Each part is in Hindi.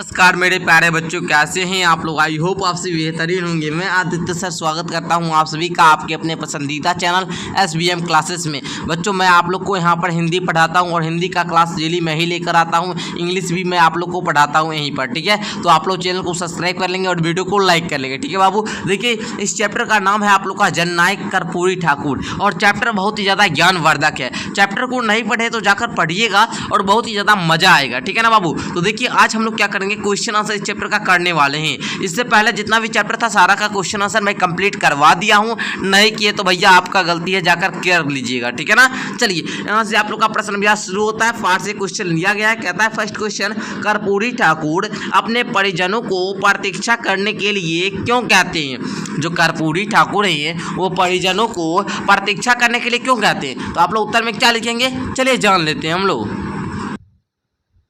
नमस्कार मेरे प्यारे बच्चों, कैसे हैं आप लोग। आई होप आप सभी बेहतरीन होंगे। मैं आदित्य सर स्वागत करता हूं आप सभी का आपके अपने पसंदीदा चैनल SBM क्लासेस में। बच्चों मैं आप लोग को यहां पर हिंदी पढ़ाता हूं और हिंदी का क्लास डेली मैं ही लेकर आता हूं। इंग्लिश भी मैं आप लोग को पढ़ाता हूं यहीं पर, ठीक है। तो आप लोग चैनल को सब्सक्राइब कर लेंगे और वीडियो को लाइक कर लेंगे, ठीक है बाबू। देखिए इस चैप्टर का नाम है आप लोग का जननायक कर्पूरी ठाकुर और चैप्टर बहुत ही ज़्यादा ज्ञानवर्धक है। चैप्टर को नहीं पढ़े तो जाकर पढ़िएगा और बहुत ही ज़्यादा मजा आएगा, ठीक है ना बाबू। तो देखिए आज हम लोग क्या करेंगे, क्वेश्चन आंसर इस चैप्टर का करने वाले हैं। इससे पहले जितना भी चैप्टर था सारा का क्वेश्चन आंसर मैं कंप्लीट करवा दिया हूं। नहीं किए तो भैया आपका गलती है, जाकर कर लीजिएगा, ठीक है ना। चलिए यहां से आप लोग का प्रश्न भी शुरू होता है। पाठ से क्वेश्चन लिया गया है। कहता है फर्स्ट क्वेश्चन, कर्पूरी ठाकुर अपने परिजनों को प्रतीक्षा करने के लिए क्यों कहते हैं। जो कर्पूरी ठाकुर है वो परिजनों को प्रतीक्षा करने के लिए क्यों कहते हैं। तो आप लोग उत्तर में क्या लिखेंगे, चलिए जान लेते हैं हम लोग।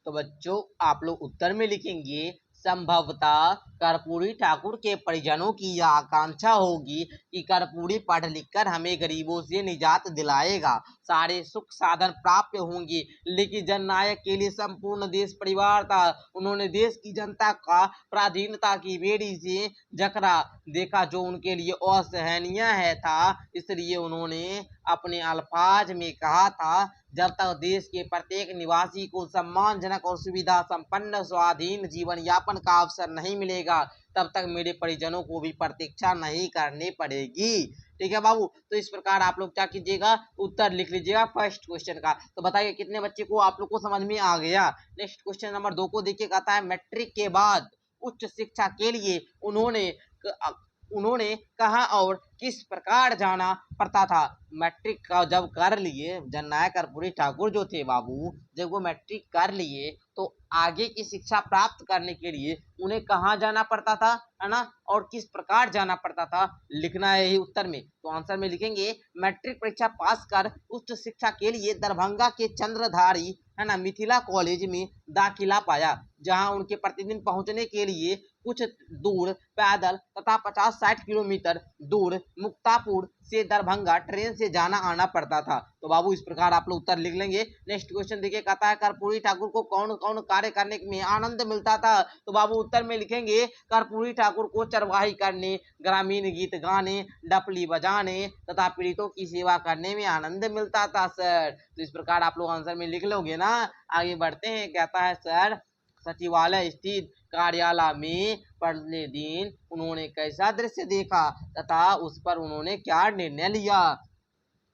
तो बच्चों आप लोग उत्तर में लिखेंगे संभवतः कर्पूरी ठाकुर के परिजनों की यह आकांक्षा होगी कि कर्पूरी पढ़ लिखकर हमें गरीबों से निजात दिलाएगा, सारे सुख साधन प्राप्त होंगे। लेकिन जननायक के लिए संपूर्ण देश परिवार था। उन्होंने देश की जनता का पराधीनता की बेड़ी से जकड़ा देखा जो उनके लिए असहनीय है था। इसलिए उन्होंने अपने अल्फाज में कहा था, जब तक देश के प्रत्येक निवासी को सम्मानजनक और सुविधा संपन्न स्वाधीन जीवन यापन का अवसर नहीं मिलेगा तब तक मेरे परिजनों को भी प्रतीक्षा नहीं करनी पड़ेगी। ठीक है बाबू। तो इस प्रकार आप लोग क्या कीजिएगा, उत्तर लिख लीजिएगा फर्स्ट क्वेश्चन का। तो बताइए कितने बच्चे को आप लोग को समझ में आ गया। नेक्स्ट क्वेश्चन नंबर 2 को देखिए। कहता है मैट्रिक के बाद उच्च शिक्षा के लिए उन्होंने कहाँ और किस प्रकार जाना पड़ता था। मैट्रिक का जब कर लिए जननायक कर्पूरी ठाकुर जो थे बाबू, जब वो मैट्रिक कर लिए तो आगे की शिक्षा प्राप्त करने के लिए उन्हें कहाँ जाना पड़ता था, है ना, और किस प्रकार जाना पड़ता था, लिखना है यही उत्तर में। तो आंसर में लिखेंगे मैट्रिक परीक्षा पास कर उच्च शिक्षा के लिए दरभंगा के चंद्रधारी, है ना, मिथिला कॉलेज में दाखिला पाया, जहां उनके प्रतिदिन पहुंचने के लिए कुछ दूर पैदल तथा 50-60 किलोमीटर दूर मुक्तापुर से दरभंगा ट्रेन से जाना आना पड़ता था। तो बाबू इस प्रकार आप लोग उत्तर लिख लेंगे। नेक्स्ट क्वेश्चन देखिए। कहता है कर्पूरी ठाकुर को कौन कौन कार्य करने में आनंद मिलता था। तो बाबू उत्तर में लिखेंगे कर्पूरी ठाकुर को चरवाही करने, ग्रामीण गीत गाने, डपली बजाने तथा पीड़ितों की सेवा करने में आनंद मिलता था सर। तो इस प्रकार आप लोग आंसर में लिख लोगे ना। आगे बढ़ते हैं। कहता है सर सचिवालय स्थित कार्यालय में पहले दिन उन्होंने कैसा दृश्य देखा तथा उस पर उन्होंने क्या निर्णय लिया।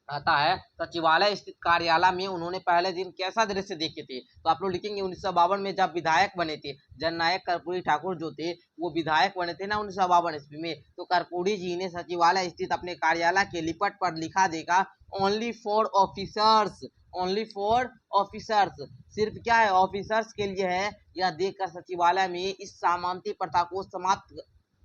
आता है सचिवालय स्थित कार्यालय में उन्होंने पहले दिन कैसा दृश्य देखे थे। तो आप लोग लिखेंगे 1952 में जब विधायक बने थे जननायक कर्पूरी ठाकुर जो थे वो विधायक बने थे ना 1952 ईस्वी में। तो कर्पूरी जी ने सचिवालय स्थित अपने कार्यालय के लिपट पर लिखा देखा, only for officers, only for officers, सिर्फ क्या है ऑफिसर्स के लिए है। यह देखकर सचिवालय में इस सामंती प्रथा को समाप्त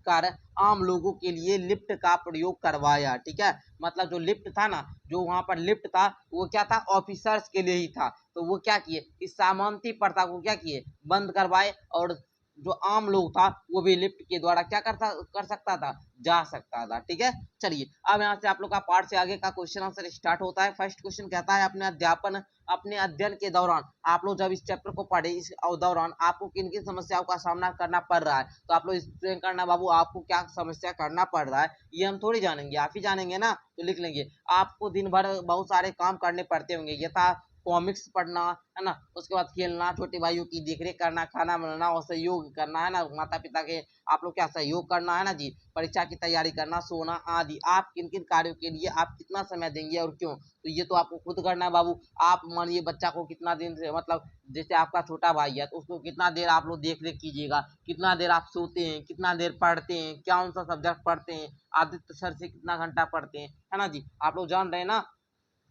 कर आम लोगों के लिए लिफ्ट का प्रयोग करवाया। ठीक है, मतलब जो लिफ्ट था ना, जो वहां पर लिफ्ट था वो क्या था, ऑफिसर्स के लिए ही था। तो वो क्या किए, इस सामंती प्रथा को क्या किए, बंद करवाए और जो आम लोग था वो भी लिफ्ट के द्वारा क्या कर सकता था, जा सकता था। ठीक है, चलिए अब यहाँ से आप लोग का पार्ट से आगे का क्वेश्चन आंसर स्टार्ट होता है। फर्स्ट क्वेश्चन कहता है अपने अध्ययन के दौरान आप लोग जब इस चैप्टर को पढ़े इस दौरान आपको किन किन समस्याओं का सामना करना पड़ रहा है। तो आप लोग एक्सप्लेन करना बाबू, आपको क्या समस्या करना पड़ रहा है ये हम थोड़ी जानेंगे, आप ही जानेंगे ना। तो लिख लेंगे आपको दिन भर बहुत सारे काम करने पड़ते होंगे, यथा कॉमिक्स पढ़ना, है ना, उसके बाद खेलना, छोटे भाइयों की देखरेख करना, खाना बनाना और सहयोग करना, है ना, माता पिता के आप लोग क्या सहयोग करना, है ना जी, परीक्षा की तैयारी करना, सोना आदि। आप किन किन कार्यों के लिए आप कितना समय देंगे और क्यों, तो ये तो आपको खुद करना है बाबू। आप मानिए बच्चा को कितना दिन से, मतलब जैसे आपका छोटा भाई है तो उसको कितना देर आप लोग देख रेख कीजिएगा, कितना देर आप सोते हैं, कितना देर पढ़ते हैं, कौन सा सब्जेक्ट पढ़ते हैं, आदित्य सर से कितना घंटा पढ़ते हैं, है ना जी, आप लोग जान रहे हैं ना।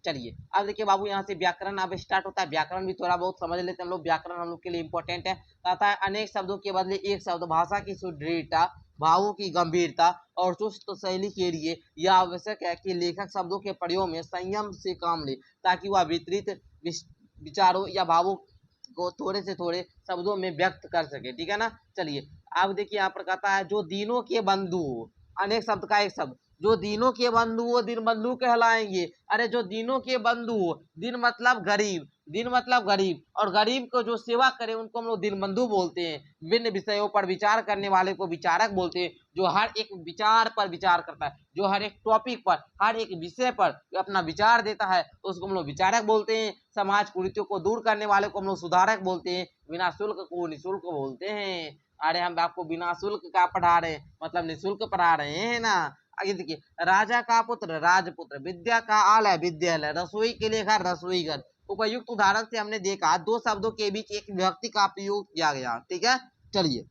चलिए अब देखिए बाबू यहाँ से व्याकरण अब स्टार्ट होता है। व्याकरण भी थोड़ा बहुत समझ लेते हैं हम लोग, व्याकरण हम लोग के लिए इंपॉर्टेंट है। कहता है अनेक शब्दों के बदले एक शब्द, भाषा की सुदृढ़ता, भावों की गंभीरता और चुस्त शैली के लिए यह आवश्यक है कि लेखक शब्दों के प्रयोग में संयम से काम ले ताकि वह वितरित विचारों या भावों को थोड़े से थोड़े शब्दों में व्यक्त कर सके। ठीक है ना। चलिए अब देखिए यहाँ पर कहता है जो दीनों के बंधु, अनेक शब्द का एक शब्द, जो दीनों के बंधु वो दीन बंधु कहलाएंगे। अरे जो दीनों के बंधु, दिन मतलब गरीब, दीन मतलब गरीब, और गरीब को जो सेवा करे उनको हम लोग दीनबंधु बोलते हैं। विभिन्न विषयों पर विचार करने वाले को विचारक बोलते हैं। जो हर एक विचार पर विचार करता है, जो हर एक टॉपिक पर, हर एक विषय पर अपना विचार देता है, उसको हम लोग विचारक बोलते हैं। समाज कुरीतियों को दूर करने वाले को हम लोग सुधारक बोलते हैं। बिना शुल्क को निःशुल्क बोलते हैं। अरे हम आपको बिना शुल्क का पढ़ा रहे हैं, मतलब निःशुल्क पढ़ा रहे हैं ना। आगे देखिए, राजा का पुत्र राजपुत्र, विद्या का आलय विद्यालय, रसोई के लिए घर रसोई घर। उपयुक्त उदाहरण से हमने देखा दो शब्दों के बीच एक विभक्ति का प्रयोग किया गया। ठीक है, चलिए,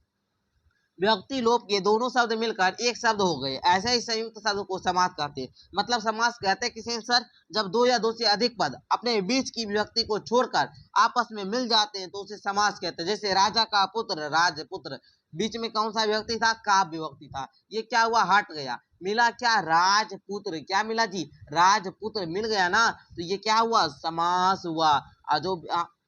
विभक्ति लोप के दोनों शब्द मिलकर एक शब्द हो गए, ऐसे ही संयुक्त शब्द को समास कहते हैं। मतलब समास कहते हैं किसी सर जब दो या दो से अधिक पद अपने बीच की विभक्ति को छोड़कर आपस में मिल जाते हैं तो उसे समास कहते हैं। जैसे राजा का पुत्र राजपुत्र, बीच में कौन सा विभक्ति था? काव्य विभक्ति था। ये क्या हुआ? हट गया, मिला क्या? राजपुत्र। क्या मिला जी? राजपुत्र मिल गया ना, तो ये क्या हुआ? समास हुआ। जो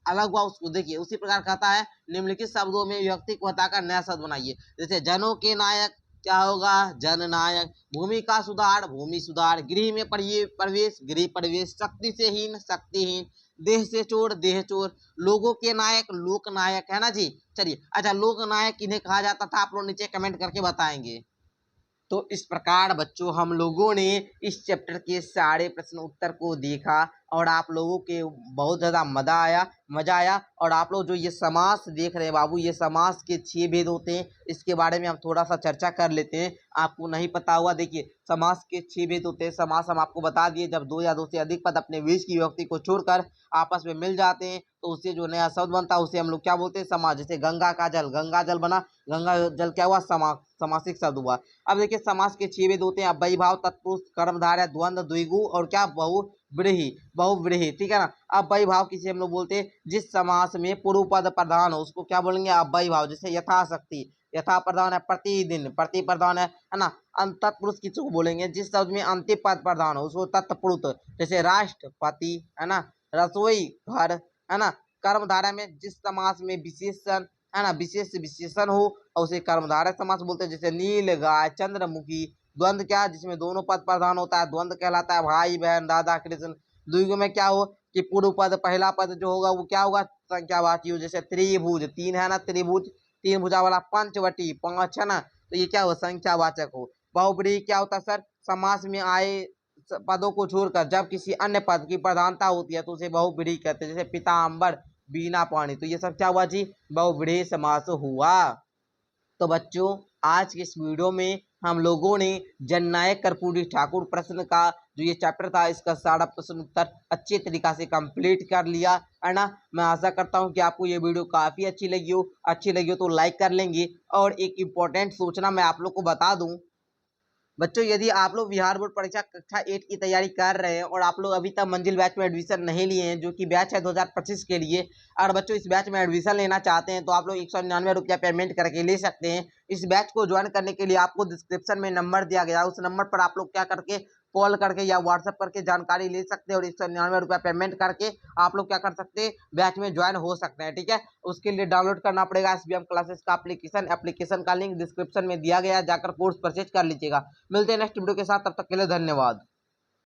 अलग हुआ उसको देखिए। उसी प्रकार कहता है निम्नलिखित शब्दों में विभक्ति को हटाकर नया शब्द बनाइए। जैसे जनों के नायक क्या होगा? जननायक। भूमि का सुधार भूमि सुधार। गृह में प्रवेश गृह प्रवेश। शक्ति से हीन शक्तिहीन। देह से चोर देह चोर। लोगों के नायक लोक नायक, है ना जी। चलिए, अच्छा, लोक नायक किन्हें कहा जाता था? आप लोग नीचे कमेंट करके बताएंगे। तो इस प्रकार बच्चों हम लोगों ने इस चैप्टर के सारे प्रश्न उत्तर को देखा और आप लोगों के बहुत ज़्यादा मज़ा आया। और आप लोग जो ये समास देख रहे हैं बाबू, ये समास के 6 भेद होते हैं, इसके बारे में हम थोड़ा सा चर्चा कर लेते हैं। आपको नहीं पता हुआ, देखिए समास के 6 भेद होते हैं। समास हम आपको बता दिए, जब दो या दो से अधिक पद अपने बीच की विभक्ति को छोड़कर आपस में मिल जाते हैं तो उससे जो नया शब्द बनता है उसे हम लोग क्या बोलते हैं? समास। जैसे गंगा का जल गंगा जल बना, गंगा जल क्या हुआ? समासिक शब्द हुआ। अब देखिए समास के 6 भेद होते हैं। अव्ययी भाव, तत्पुरुष, कर्मधारय, द्वंद्व, द्विगु और क्या? बहुव्रीहि। ठीक है ना। अव्ययी भाव किसे हम लोग बोलते हैं? जिस समास में पूर्व पद प्रधान हो उसको क्या बोलेंगे? अव्ययी भाव। जैसे यथाशक्ति, यथा प्रधान है प्रतिदिन, प्रति प्रधान है ना। तत्पुरुष किसको बोलेंगे? जिस शब्द में अंतिम पद प्रधान हो उसको तत्पुरुष। जैसे राष्ट्रपति, है ना, रसोई घर, है ना। कर्मधारय में जिस समास में विशेषण, है ना, विशेष विशेषण हो और उसे कर्मधारय समास बोलते हैं। जैसे नील गाय चंद्रमुखी। द्वंद्व क्या? जिसमें दोनों पद प्रधान होता है, द्वंद्व कहलाता है। भाई बहन राधा कृष्ण। द्विगु में क्या हो कि पूर्व पद पहला पद जो होगा वो क्या होगा? संख्यावाची हो। जैसे त्रिभुज, तीन है ना, त्रिभुज, तीन भुजा वाला। पंचवटी, पांच, है ना, तो ये क्या हो? संख्यावाचक हो। बहुव्रीहि क्या होता है सर? समास में आए पदों को छोड़कर जब किसी अन्य पद की प्रधानता होती है तो उसे बहुव्रीहि कहते हैं। जैसे पीताम्बर, बीना पानी, तो ये सब क्या हुआ जी? बहुव्रीहि समास हुआ। तो बच्चों आज के इस वीडियो में हम लोगों ने जननायक कर्पूरी ठाकुर प्रश्न का जो ये चैप्टर था इसका सारा प्रश्न उत्तर अच्छे तरीका से कंप्लीट कर लिया, है ना। मैं आशा करता हूँ कि आपको ये वीडियो काफ़ी अच्छी लगी हो तो लाइक कर लेंगे। और एक इम्पोर्टेंट सूचना मैं आप लोग को बता दूँ बच्चों, यदि आप लोग बिहार बोर्ड परीक्षा कक्षा 8 की तैयारी कर रहे हैं और आप लोग अभी तक मंजिल बैच में एडमिशन नहीं लिए हैं, जो कि बैच है 2025 के लिए, और बच्चों इस बैच में एडमिशन लेना चाहते हैं तो आप लोग 199 रुपया पेमेंट करके ले सकते हैं। इस बैच को ज्वाइन करने के लिए आपको डिस्क्रिप्शन में नंबर दिया गया है, उस नंबर पर आप लोग क्या करके कॉल करके या व्हाट्सएप करके जानकारी ले सकते हैं और 199 रुपया पेमेंट करके आप लोग क्या कर सकते हैं? बैच में ज्वाइन हो सकते हैं। ठीक है, उसके लिए डाउनलोड करना पड़ेगा SBM क्लासेस का एप्लीकेशन का लिंक डिस्क्रिप्शन में दिया गया है, जाकर कोर्स परचेज कर लीजिएगा। मिलते हैं नेक्स्ट वीडियो के साथ, तब तक के लिए धन्यवाद।